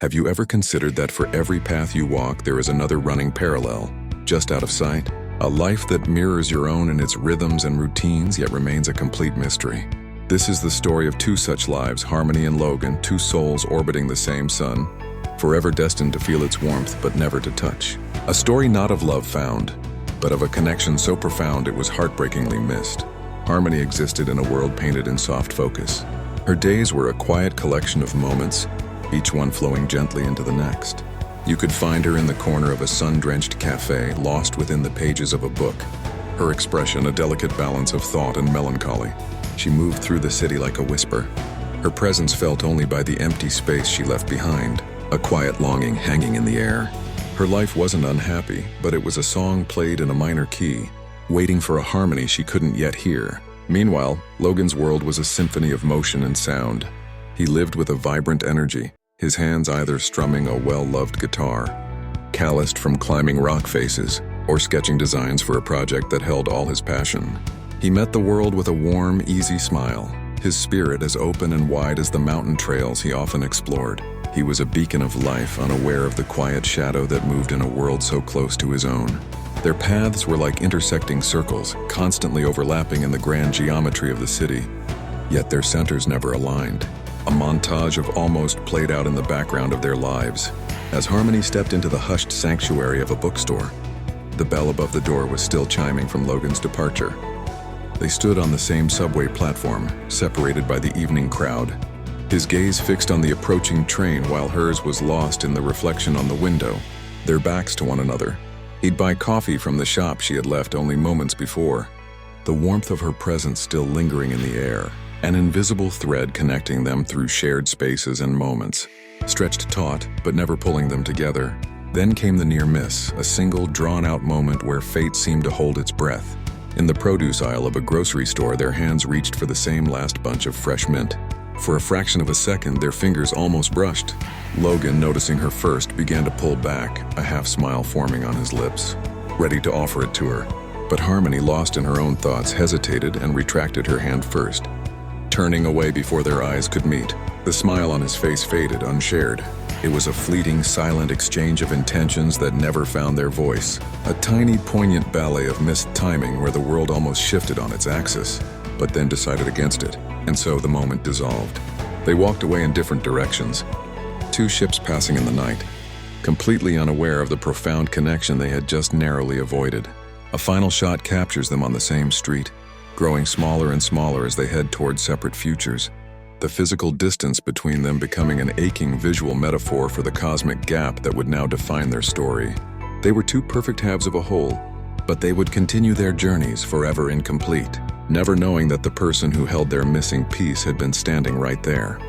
Have you ever considered that for every path you walk, there is another running parallel, just out of sight? A life that mirrors your own in its rhythms and routines, yet remains a complete mystery. This is the story of two such lives, Harmony and Logan, two souls orbiting the same sun, forever destined to feel its warmth but never to touch. A story not of love found, but of a connection so profound it was heartbreakingly missed. Harmony existed in a world painted in soft focus. Her days were a quiet collection of moments, each one flowing gently into the next. You could find her in the corner of a sun-drenched cafe, lost within the pages of a book. Her expression, a delicate balance of thought and melancholy. She moved through the city like a whisper. Her presence felt only by the empty space she left behind, a quiet longing hanging in the air. Her life wasn't unhappy, but it was a song played in a minor key, waiting for a harmony she couldn't yet hear. Meanwhile, Logan's world was a symphony of motion and sound. He lived with a vibrant energy, his hands either strumming a well-loved guitar, calloused from climbing rock faces, or sketching designs for a project that held all his passion. He met the world with a warm, easy smile, his spirit as open and wide as the mountain trails he often explored. He was a beacon of life, unaware of the quiet shadow that moved in a world so close to his own. Their paths were like intersecting circles, constantly overlapping in the grand geometry of the city, yet their centers never aligned. A montage of almost played out in the background of their lives. As Harmony stepped into the hushed sanctuary of a bookstore, the bell above the door was still chiming from Logan's departure. They stood on the same subway platform, separated by the evening crowd, his gaze fixed on the approaching train while hers was lost in the reflection on the window, their backs to one another. He'd buy coffee from the shop she had left only moments before, the warmth of her presence still lingering in the air. An invisible thread connecting them through shared spaces and moments, stretched taut but never pulling them together. Then came the near miss, a single drawn-out moment where fate seemed to hold its breath. In the produce aisle of a grocery store, their hands reached for the same last bunch of fresh mint. For a fraction of a second, their fingers almost brushed. Logan, noticing her first, began to pull back, a half-smile forming on his lips, ready to offer it to her. But Harmony, lost in her own thoughts, hesitated and retracted her hand first, turning away before their eyes could meet. The smile on his face faded, unshared. It was a fleeting, silent exchange of intentions that never found their voice. A tiny, poignant ballet of missed timing where the world almost shifted on its axis, but then decided against it, and so the moment dissolved. They walked away in different directions, two ships passing in the night, completely unaware of the profound connection they had just narrowly avoided. A final shot captures them on the same street, growing smaller and smaller as they head toward separate futures, the physical distance between them becoming an aching visual metaphor for the cosmic gap that would now define their story. They were two perfect halves of a whole, but they would continue their journeys forever incomplete, never knowing that the person who held their missing piece had been standing right there.